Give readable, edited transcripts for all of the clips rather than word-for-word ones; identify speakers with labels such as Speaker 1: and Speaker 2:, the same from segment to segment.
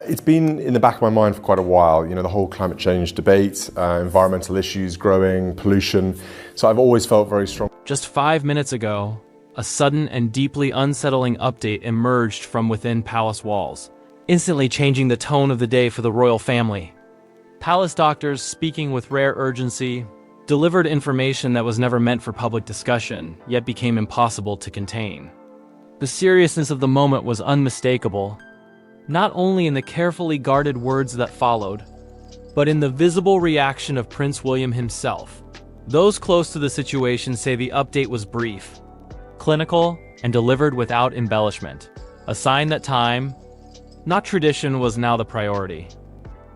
Speaker 1: It's been in the back of my mind for quite a while, the whole climate change debate, environmental issues growing, pollution. So I've always felt very strong.
Speaker 2: Just 5 minutes ago, a sudden and deeply unsettling update emerged from within palace walls, instantly changing the tone of the day for the royal family. Palace doctors, speaking with rare urgency, delivered information that was never meant for public discussion, yet became impossible to contain. The seriousness of the moment was unmistakable, not only in the carefully guarded words that followed, but in the visible reaction of Prince William himself. Those close to the situation say the update was brief, clinical, and delivered without embellishment, a sign that time, not tradition, was now the priority.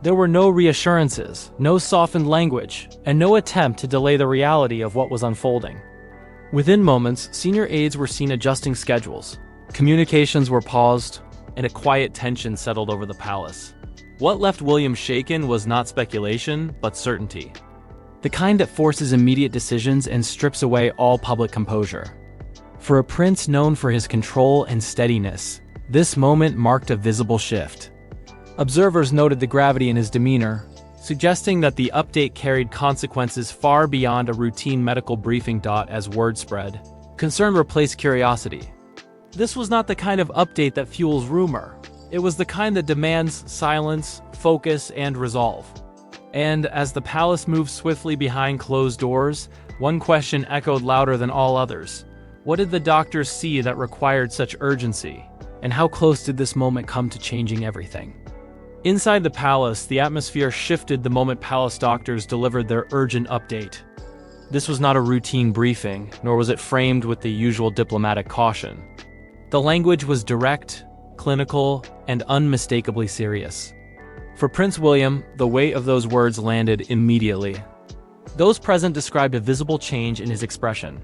Speaker 2: There were no reassurances, no softened language, and no attempt to delay the reality of what was unfolding. Within moments, senior aides were seen adjusting schedules, communications were paused, and a quiet tension settled over the palace. What left William shaken was not speculation, but certainty. The kind that forces immediate decisions and strips away all public composure. For a prince known for his control and steadiness, this moment marked a visible shift. Observers noted the gravity in his demeanor, suggesting that the update carried consequences far beyond a routine medical briefing. As word spread, concern replaced curiosity. This was not the kind of update that fuels rumor. It was the kind that demands silence, focus, and resolve. And as the palace moved swiftly behind closed doors, one question echoed louder than all others. What did the doctors see that required such urgency? And how close did this moment come to changing everything? Inside the palace, the atmosphere shifted the moment palace doctors delivered their urgent update. This was not a routine briefing, nor was it framed with the usual diplomatic caution. The language was direct, clinical, and unmistakably serious. For Prince William, the weight of those words landed immediately. Those present described a visible change in his expression,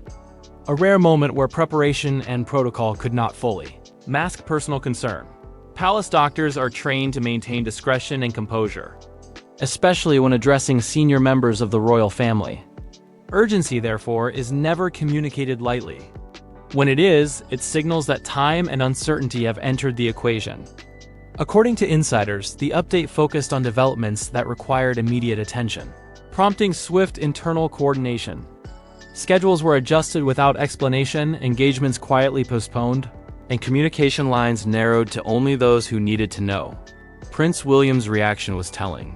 Speaker 2: a rare moment where preparation and protocol could not fully mask personal concern. Palace doctors are trained to maintain discretion and composure, especially when addressing senior members of the royal family. Urgency, therefore, is never communicated lightly. When it is, it signals that time and uncertainty have entered the equation. According to insiders, the update focused on developments that required immediate attention, prompting swift internal coordination. Schedules were adjusted without explanation, engagements quietly postponed, and communication lines narrowed to only those who needed to know. Prince William's reaction was telling.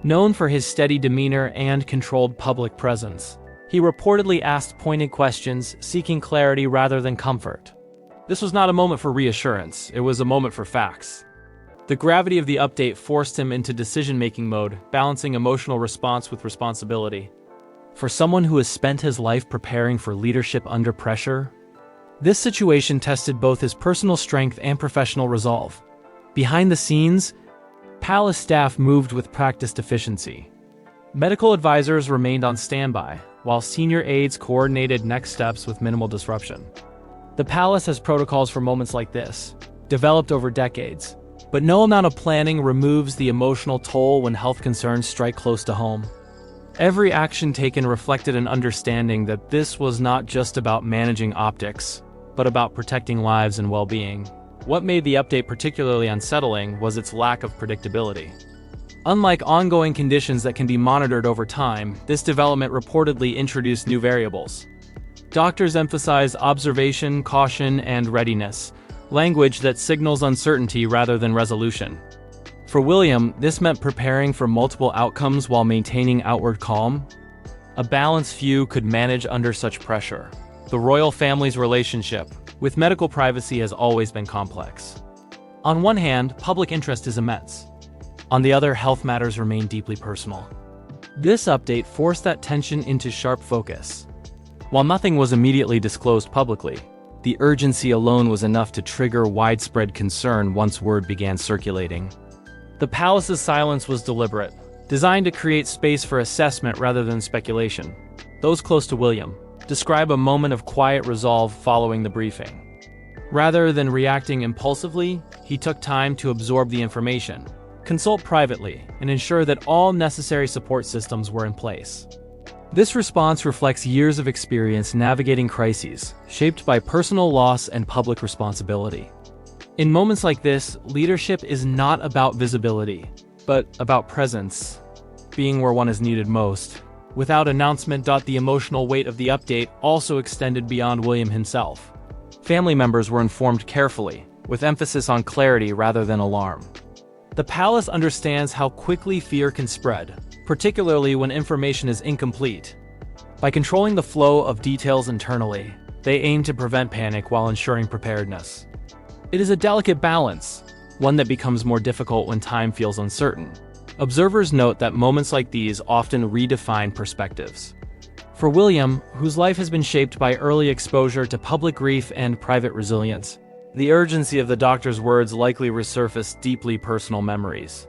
Speaker 2: Known for his steady demeanor and controlled public presence, he reportedly asked pointed questions, seeking clarity rather than comfort. This was not a moment for reassurance, it was a moment for facts. The gravity of the update forced him into decision-making mode, balancing emotional response with responsibility. For someone who has spent his life preparing for leadership under pressure, this situation tested both his personal strength and professional resolve. Behind the scenes, palace staff moved with practiced efficiency. Medical advisors remained on standby, while senior aides coordinated next steps with minimal disruption. The palace has protocols for moments like this, developed over decades, but no amount of planning removes the emotional toll when health concerns strike close to home. Every action taken reflected an understanding that this was not just about managing optics, but about protecting lives and well-being. What made the update particularly unsettling was its lack of predictability. Unlike ongoing conditions that can be monitored over time, this development reportedly introduced new variables. Doctors emphasize observation, caution, and readiness, language that signals uncertainty rather than resolution. For William, this meant preparing for multiple outcomes while maintaining outward calm. A balanced view could manage under such pressure. The royal family's relationship with medical privacy has always been complex. On one hand, public interest is immense. On the other, health matters remain deeply personal. This update forced that tension into sharp focus. While nothing was immediately disclosed publicly, the urgency alone was enough to trigger widespread concern once word began circulating. The palace's silence was deliberate, designed to create space for assessment rather than speculation. Those close to William describe a moment of quiet resolve following the briefing. Rather than reacting impulsively, he took time to absorb the information, consult privately, and ensure that all necessary support systems were in place. This response reflects years of experience navigating crises, shaped by personal loss and public responsibility. In moments like this, leadership is not about visibility, but about presence, being where one is needed most. Without announcement, the emotional weight of the update also extended beyond William himself. Family members were informed carefully, with emphasis on clarity rather than alarm. The palace understands how quickly fear can spread, particularly when information is incomplete. By controlling the flow of details internally, they aim to prevent panic while ensuring preparedness. It is a delicate balance, one that becomes more difficult when time feels uncertain. Observers note that moments like these often redefine perspectives. For William, whose life has been shaped by early exposure to public grief and private resilience, the urgency of the doctor's words likely resurfaced deeply personal memories.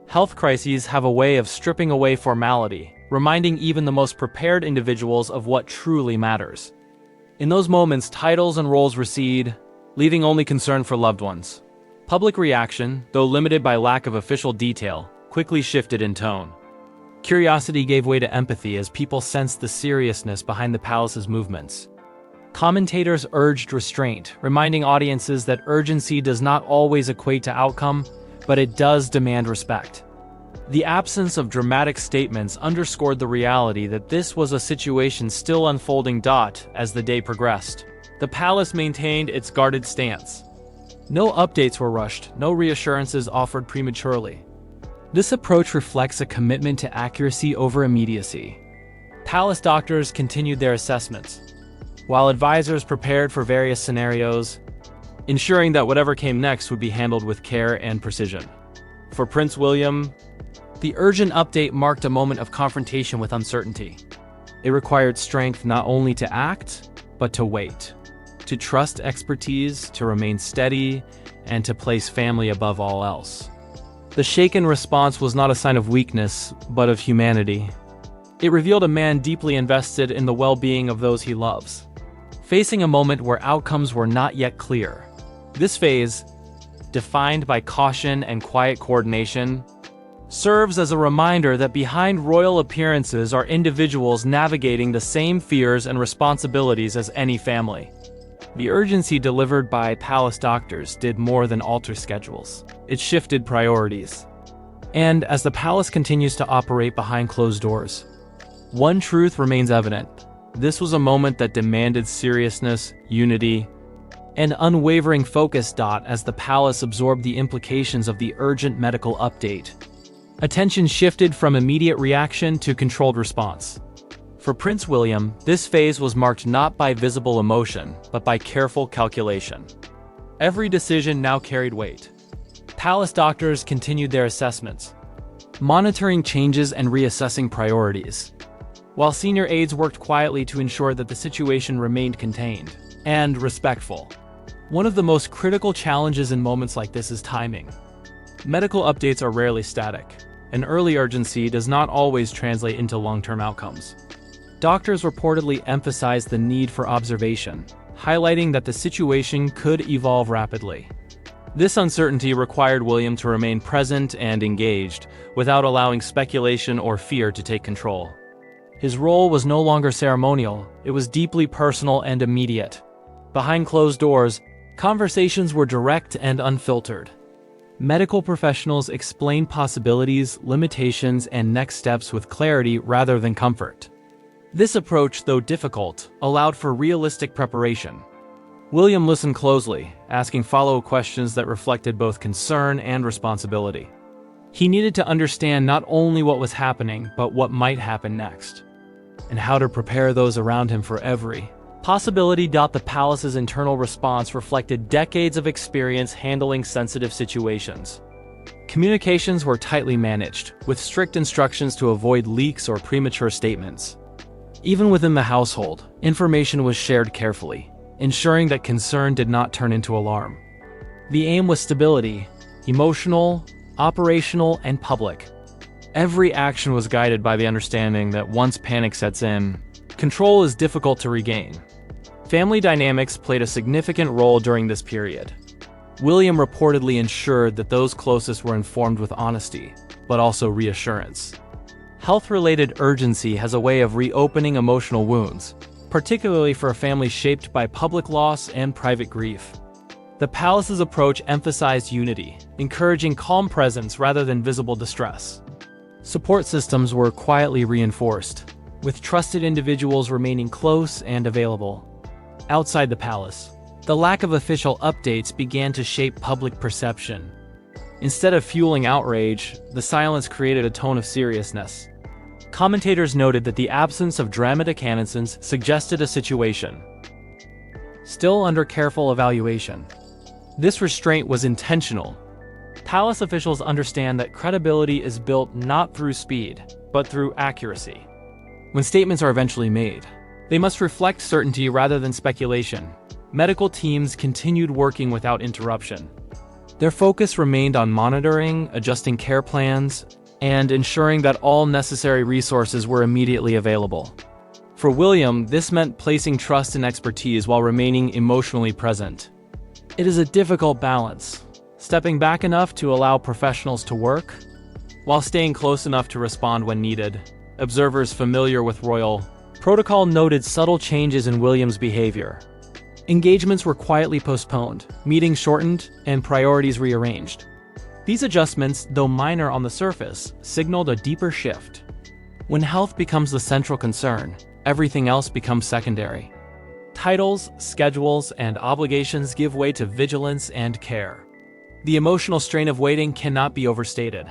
Speaker 2: Health crises have a way of stripping away formality, reminding even the most prepared individuals of what truly matters. In those moments, titles and roles recede, leaving only concern for loved ones. Public reaction, though limited by lack of official detail, quickly shifted in tone. Curiosity gave way to empathy as people sensed the seriousness behind the palace's movements. Commentators urged restraint, reminding audiences that urgency does not always equate to outcome, but it does demand respect. The absence of dramatic statements underscored the reality that this was a situation still unfolding. As the day progressed, the palace maintained its guarded stance. No updates were rushed, no reassurances offered prematurely. This approach reflects a commitment to accuracy over immediacy. Palace doctors continued their assessments, while advisors prepared for various scenarios, ensuring that whatever came next would be handled with care and precision. For Prince William, the urgent update marked a moment of confrontation with uncertainty. It required strength not only to act, but to wait, to trust expertise, to remain steady, and to place family above all else. The shaken response was not a sign of weakness, but of humanity. It revealed a man deeply invested in the well-being of those he loves, facing a moment where outcomes were not yet clear. This phase, defined by caution and quiet coordination, serves as a reminder that behind royal appearances are individuals navigating the same fears and responsibilities as any family. The urgency delivered by palace doctors did more than alter schedules. It shifted priorities. And as the palace continues to operate behind closed doors, one truth remains evident. This was a moment that demanded seriousness, unity, and unwavering focus. As the palace absorbed the implications of the urgent medical update, attention shifted from immediate reaction to controlled response. For Prince William, this phase was marked not by visible emotion, but by careful calculation. Every decision now carried weight. Palace doctors continued their assessments, monitoring changes and reassessing priorities, while senior aides worked quietly to ensure that the situation remained contained and respectful. One of the most critical challenges in moments like this is timing. Medical updates are rarely static, and early urgency does not always translate into long-term outcomes. Doctors reportedly emphasized the need for observation, highlighting that the situation could evolve rapidly. This uncertainty required William to remain present and engaged, without allowing speculation or fear to take control. His role was no longer ceremonial, it was deeply personal and immediate. Behind closed doors, conversations were direct and unfiltered. Medical professionals explained possibilities, limitations, and next steps with clarity rather than comfort. This approach, though difficult, allowed for realistic preparation. William listened closely, asking follow-up questions that reflected both concern and responsibility. He needed to understand not only what was happening, but what might happen next, and how to prepare those around him for every possibility. The palace's internal response reflected decades of experience handling sensitive situations. Communications were tightly managed, with strict instructions to avoid leaks or premature statements. Even within the household, information was shared carefully, ensuring that concern did not turn into alarm. The aim was stability, emotional, operational, and public. Every action was guided by the understanding that once panic sets in, control is difficult to regain. Family dynamics played a significant role during this period. William reportedly ensured that those closest were informed with honesty, but also reassurance. Health-related urgency has a way of reopening emotional wounds, particularly for a family shaped by public loss and private grief. The palace's approach emphasized unity, encouraging calm presence rather than visible distress. Support systems were quietly reinforced, with trusted individuals remaining close and available. Outside the palace, the lack of official updates began to shape public perception. Instead of fueling outrage, the silence created a tone of seriousness. Commentators noted that the absence of dramatization suggested a situation still under careful evaluation. This restraint was intentional. Palace officials understand that credibility is built not through speed, but through accuracy. When statements are eventually made, they must reflect certainty rather than speculation. Medical teams continued working without interruption. Their focus remained on monitoring, adjusting care plans, and ensuring that all necessary resources were immediately available. For William, this meant placing trust and expertise while remaining emotionally present. It is a difficult balance, stepping back enough to allow professionals to work, while staying close enough to respond when needed. Observers familiar with royal protocol noted subtle changes in William's behavior. Engagements were quietly postponed, meetings shortened, and priorities rearranged. These adjustments, though minor on the surface, signaled a deeper shift. When health becomes the central concern, everything else becomes secondary. Titles, schedules, and obligations give way to vigilance and care. The emotional strain of waiting cannot be overstated.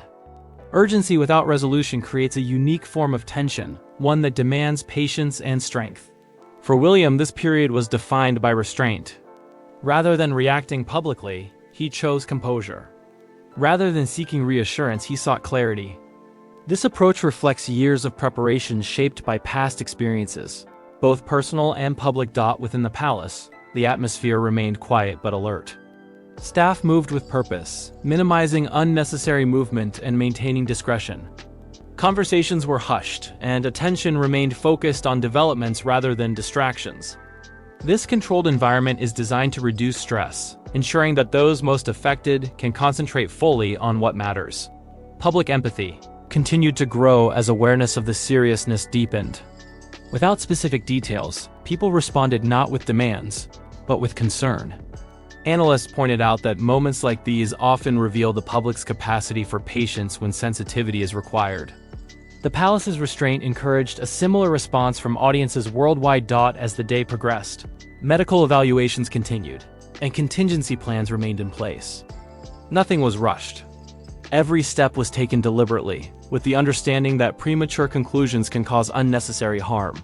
Speaker 2: Urgency without resolution creates a unique form of tension, one that demands patience and strength. For William, this period was defined by restraint. Rather than reacting publicly, he chose composure. Rather than seeking reassurance, he sought clarity. This approach reflects years of preparation shaped by past experiences, both personal and public. Within the palace, the atmosphere remained quiet but alert. Staff moved with purpose, minimizing unnecessary movement and maintaining discretion. Conversations were hushed, and attention remained focused on developments rather than distractions. This controlled environment is designed to reduce stress, ensuring that those most affected can concentrate fully on what matters. Public empathy continued to grow as awareness of the seriousness deepened. Without specific details, people responded not with demands, but with concern. Analysts pointed out that moments like these often reveal the public's capacity for patience when sensitivity is required. The palace's restraint encouraged a similar response from audiences worldwide. As the day progressed, medical evaluations continued, and contingency plans remained in place. Nothing was rushed. Every step was taken deliberately, with the understanding that premature conclusions can cause unnecessary harm.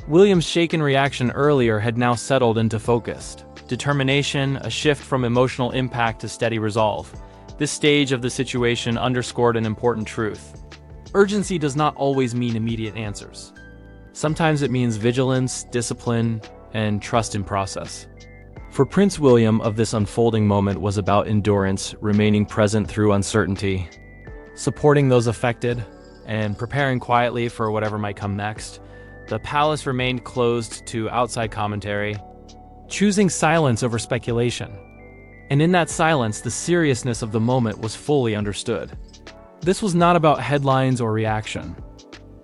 Speaker 2: William's shaken reaction earlier had now settled into focused determination, a shift from emotional impact to steady resolve. This stage of the situation underscored an important truth. Urgency does not always mean immediate answers. Sometimes it means vigilance, discipline, and trust in process. For Prince William, of this unfolding moment was about endurance, remaining present through uncertainty, supporting those affected, and preparing quietly for whatever might come next. The palace remained closed to outside commentary, choosing silence over speculation. And in that silence, the seriousness of the moment was fully understood. This was not about headlines or reaction.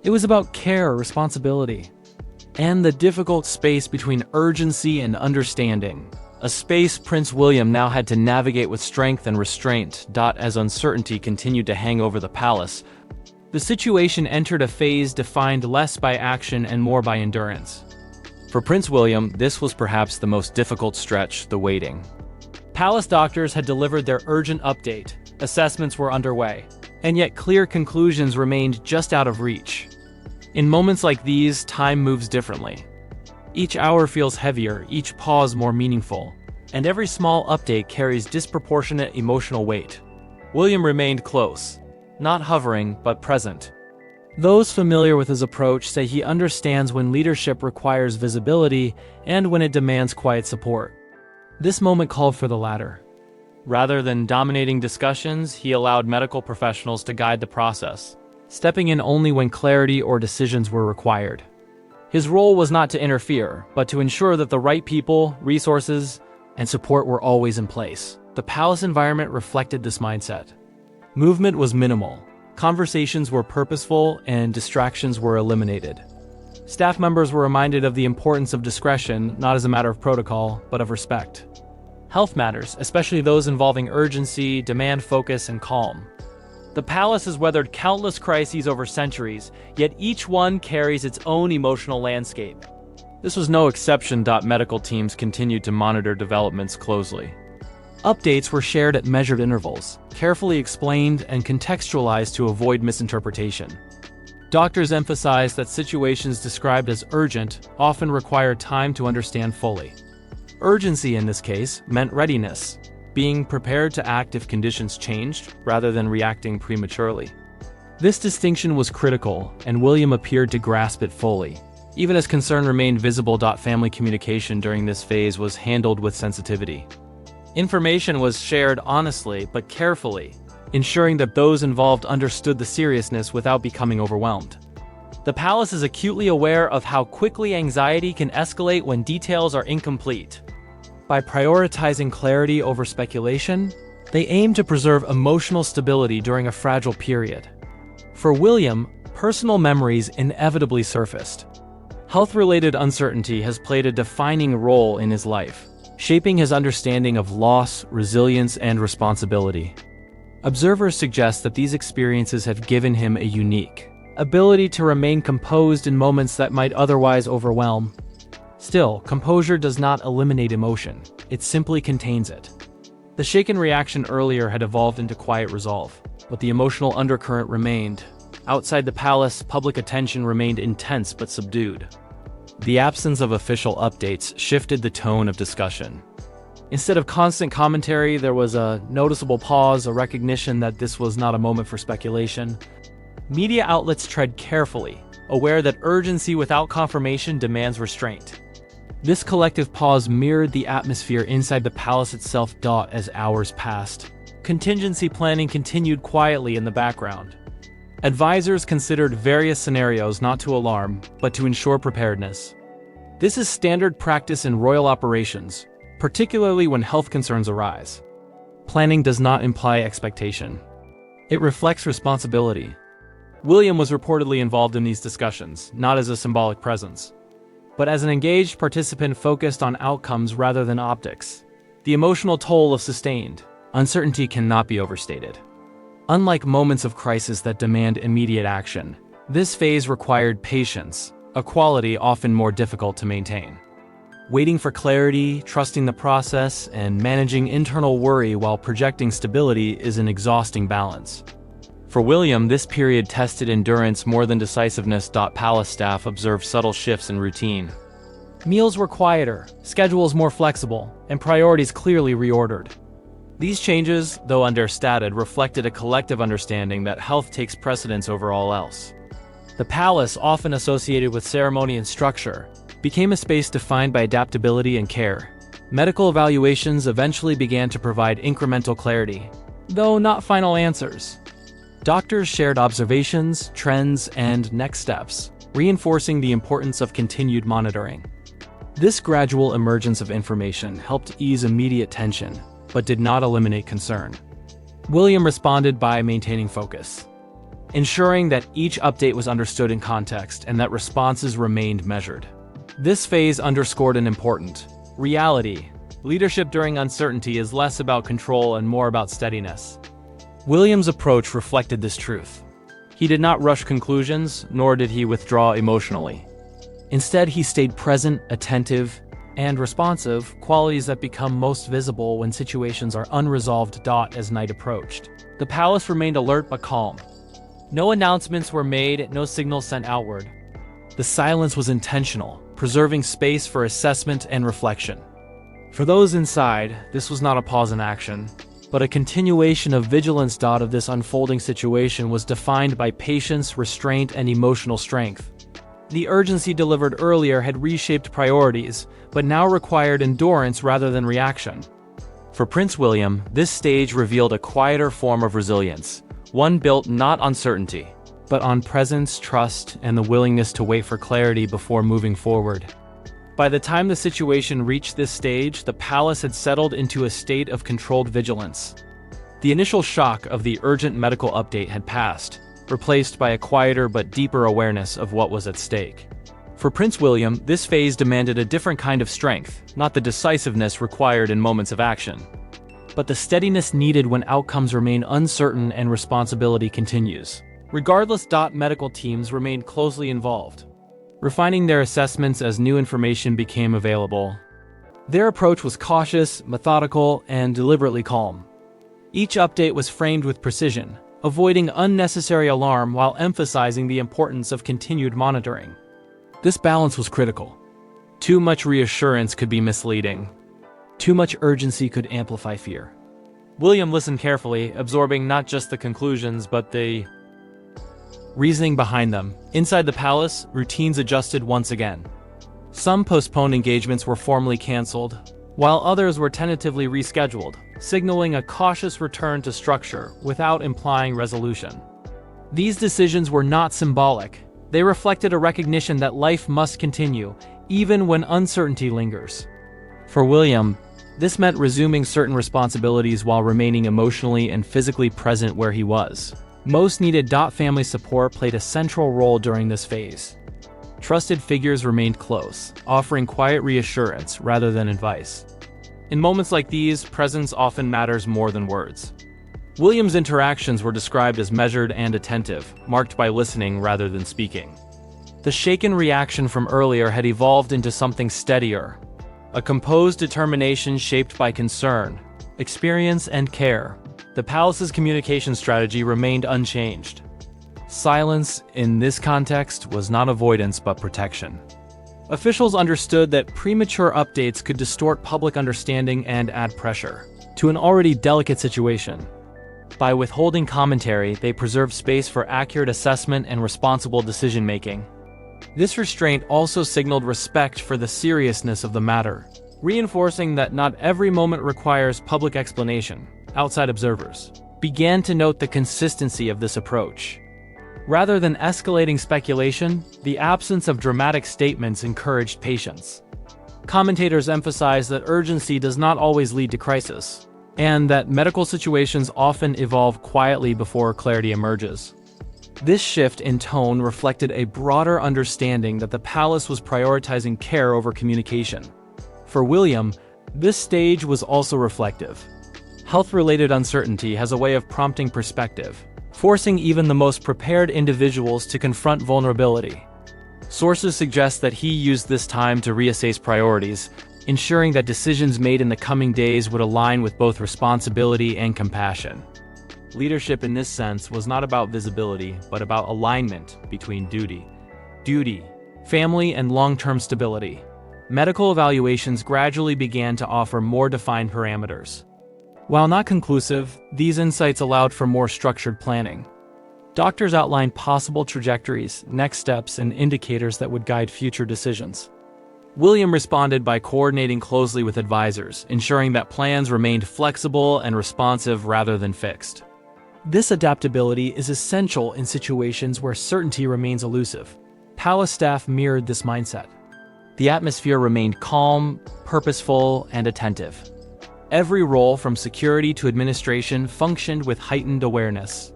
Speaker 2: It was about care, responsibility, and the difficult space between urgency and understanding. A space Prince William now had to navigate with strength and restraint. As uncertainty continued to hang over the palace, the situation entered a phase defined less by action and more by endurance. For Prince William, this was perhaps the most difficult stretch, the waiting. Palace doctors had delivered their urgent update, assessments were underway, and yet clear conclusions remained just out of reach. In moments like these, time moves differently. Each hour feels heavier, each pause more meaningful, and every small update carries disproportionate emotional weight. William remained close, not hovering, but present. Those familiar with his approach say he understands when leadership requires visibility and when it demands quiet support. This moment called for the latter. Rather than dominating discussions, he allowed medical professionals to guide the process, stepping in only when clarity or decisions were required. His role was not to interfere, but to ensure that the right people, resources, and support were always in place. The palace environment reflected this mindset. Movement was minimal, conversations were purposeful, and distractions were eliminated. Staff members were reminded of the importance of discretion, not as a matter of protocol, but of respect. health matters, especially those involving urgency, demand focus, and calm. The palace has weathered countless crises over centuries, yet each one carries its own emotional landscape. This was no exception. Medical teams continued to monitor developments closely. Updates were shared at measured intervals, carefully explained and contextualized to avoid misinterpretation. Doctors emphasized that situations described as urgent often require time to understand fully. Urgency in this case meant readiness, being prepared to act if conditions changed rather than reacting prematurely. This distinction was critical, and William appeared to grasp it fully. Even as concern remained visible, family communication during this phase was handled with sensitivity. Information was shared honestly but carefully, ensuring that those involved understood the seriousness without becoming overwhelmed. The palace is acutely aware of how quickly anxiety can escalate when details are incomplete. By prioritizing clarity over speculation, they aim to preserve emotional stability during a fragile period. For William, personal memories inevitably surfaced. Health-related uncertainty has played a defining role in his life, shaping his understanding of loss, resilience, and responsibility. Observers suggest that these experiences have given him a unique ability to remain composed in moments that might otherwise overwhelm. Still, composure does not eliminate emotion, it simply contains it. The shaken reaction earlier had evolved into quiet resolve, but the emotional undercurrent remained. Outside the palace, public attention remained intense but subdued. The absence of official updates shifted the tone of discussion. Instead of constant commentary, there was a noticeable pause, a recognition that this was not a moment for speculation. Media outlets tread carefully, aware that urgency without confirmation demands restraint. This collective pause mirrored the atmosphere inside the palace itself. As hours passed, contingency planning continued quietly in the background. Advisors considered various scenarios, not to alarm, but to ensure preparedness. This is standard practice in royal operations, particularly when health concerns arise. Planning does not imply expectation. It reflects responsibility. William was reportedly involved in these discussions, not as a symbolic presence, but as an engaged participant focused on outcomes rather than optics. The emotional toll of sustained uncertainty cannot be overstated. Unlike moments of crisis that demand immediate action, this phase required patience, a quality often more difficult to maintain. Waiting for clarity, trusting the process, and managing internal worry while projecting stability is an exhausting balance. For William, this period tested endurance more than decisiveness. Palace staff observed subtle shifts in routine. Meals were quieter, schedules more flexible, and priorities clearly reordered. These changes, though understated, reflected a collective understanding that health takes precedence over all else. The palace, often associated with ceremony and structure, became a space defined by adaptability and care. Medical evaluations eventually began to provide incremental clarity, though not final answers. Doctors shared observations, trends, and next steps, reinforcing the importance of continued monitoring. This gradual emergence of information helped ease immediate tension, but did not eliminate concern. William responded by maintaining focus, ensuring that each update was understood in context and that responses remained measured. This phase underscored an important reality. Leadership during uncertainty is less about control and more about steadiness. William's approach reflected this truth. He did not rush conclusions, nor did he withdraw emotionally. Instead, he stayed present, attentive, and responsive, qualities that become most visible when situations are unresolved. As night approached, the palace remained alert but calm. No announcements were made, no signals sent outward. The silence was intentional, preserving space for assessment and reflection. For those inside, this was not a pause in action, but a continuation of vigilance. Of this unfolding situation was defined by patience, restraint, and emotional strength. The urgency delivered earlier had reshaped priorities, but now required endurance rather than reaction. For Prince William, this stage revealed a quieter form of resilience, one built not on certainty, but on presence, trust, and the willingness to wait for clarity before moving forward. By the time the situation reached this stage, the palace had settled into a state of controlled vigilance. The initial shock of the urgent medical update had passed, replaced by a quieter but deeper awareness of what was at stake. For Prince William, this phase demanded a different kind of strength, not the decisiveness required in moments of action, but the steadiness needed when outcomes remain uncertain and responsibility continues. Regardless, medical teams remained closely involved, refining their assessments as new information became available. Their approach was cautious, methodical, and deliberately calm. Each update was framed with precision, avoiding unnecessary alarm while emphasizing the importance of continued monitoring. This balance was critical. Too much reassurance could be misleading. Too much urgency could amplify fear. William listened carefully, absorbing not just the conclusions but the reasoning behind them. Inside the palace, routines adjusted once again. Some postponed engagements were formally canceled, while others were tentatively rescheduled, signaling a cautious return to structure without implying resolution. These decisions were not symbolic. They reflected a recognition that life must continue, even when uncertainty lingers. For William, this meant resuming certain responsibilities while remaining emotionally and physically present where he was. Most needed family support played a central role during this phase. Trusted figures remained close, offering quiet reassurance rather than advice. In moments like these, presence often matters more than words. William's interactions were described as measured and attentive, marked by listening rather than speaking. The shaken reaction from earlier had evolved into something steadier, a composed determination shaped by concern, experience, and care. The palace's communication strategy remained unchanged. Silence, in this context, was not avoidance but protection. Officials understood that premature updates could distort public understanding and add pressure to an already delicate situation. By withholding commentary, they preserved space for accurate assessment and responsible decision-making. This restraint also signaled respect for the seriousness of the matter, reinforcing that not every moment requires public explanation. Outside observers began to note the consistency of this approach. Rather than escalating speculation, the absence of dramatic statements encouraged patience. Commentators emphasized that urgency does not always lead to crisis, and that medical situations often evolve quietly before clarity emerges. This shift in tone reflected a broader understanding that the palace was prioritizing care over communication. For William, this stage was also reflective. Health-related uncertainty has a way of prompting perspective, forcing even the most prepared individuals to confront vulnerability. Sources suggest that he used this time to reassess priorities, ensuring that decisions made in the coming days would align with both responsibility and compassion. Leadership in this sense was not about visibility, but about alignment between duty, family, and long-term stability. Medical evaluations gradually began to offer more defined parameters. While not conclusive, these insights allowed for more structured planning. Doctors outlined possible trajectories, next steps, and indicators that would guide future decisions. William responded by coordinating closely with advisors, ensuring that plans remained flexible and responsive rather than fixed. This adaptability is essential in situations where certainty remains elusive. Palace staff mirrored this mindset. The atmosphere remained calm, purposeful, and attentive. Every role from security to administration functioned with heightened awareness.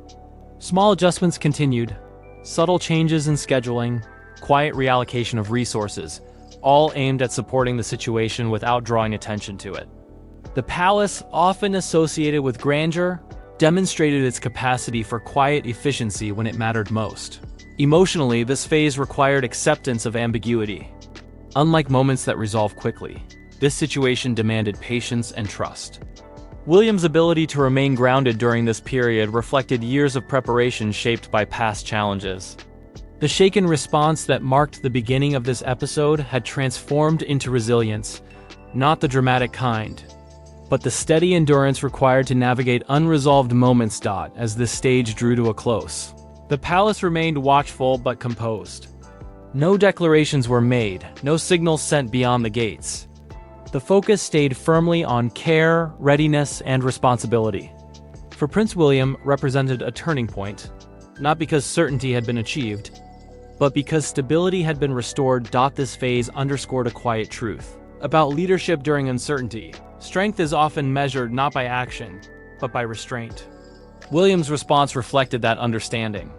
Speaker 2: Small adjustments continued, subtle changes in scheduling, quiet reallocation of resources, all aimed at supporting the situation without drawing attention to it. The palace, often associated with grandeur, demonstrated its capacity for quiet efficiency when it mattered most. Emotionally, this phase required acceptance of ambiguity. Unlike moments that resolve quickly, this situation demanded patience and trust. William's ability to remain grounded during this period reflected years of preparation shaped by past challenges. The shaken response that marked the beginning of this episode had transformed into resilience, not the dramatic kind, but the steady endurance required to navigate unresolved moments. As this stage drew to a close, the palace remained watchful but composed. No declarations were made, no signals sent beyond the gates. The focus stayed firmly on care, readiness, and responsibility. For Prince William represented a turning point, not because certainty had been achieved, but because stability had been restored. This phase underscored a quiet truth about leadership during uncertainty. Strength is often measured not by action, but by restraint. William's response reflected that understanding.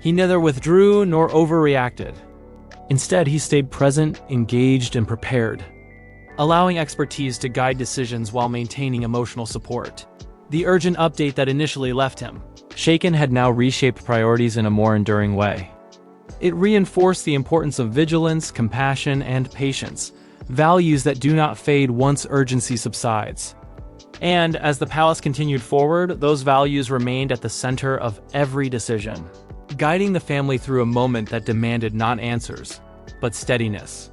Speaker 2: He neither withdrew nor overreacted. Instead, he stayed present, engaged, and prepared, allowing expertise to guide decisions while maintaining emotional support. The urgent update that initially left him shaken had now reshaped priorities in a more enduring way. It reinforced the importance of vigilance, compassion, and patience, values that do not fade once urgency subsides. And as the palace continued forward, those values remained at the center of every decision, guiding the family through a moment that demanded not answers, but steadiness.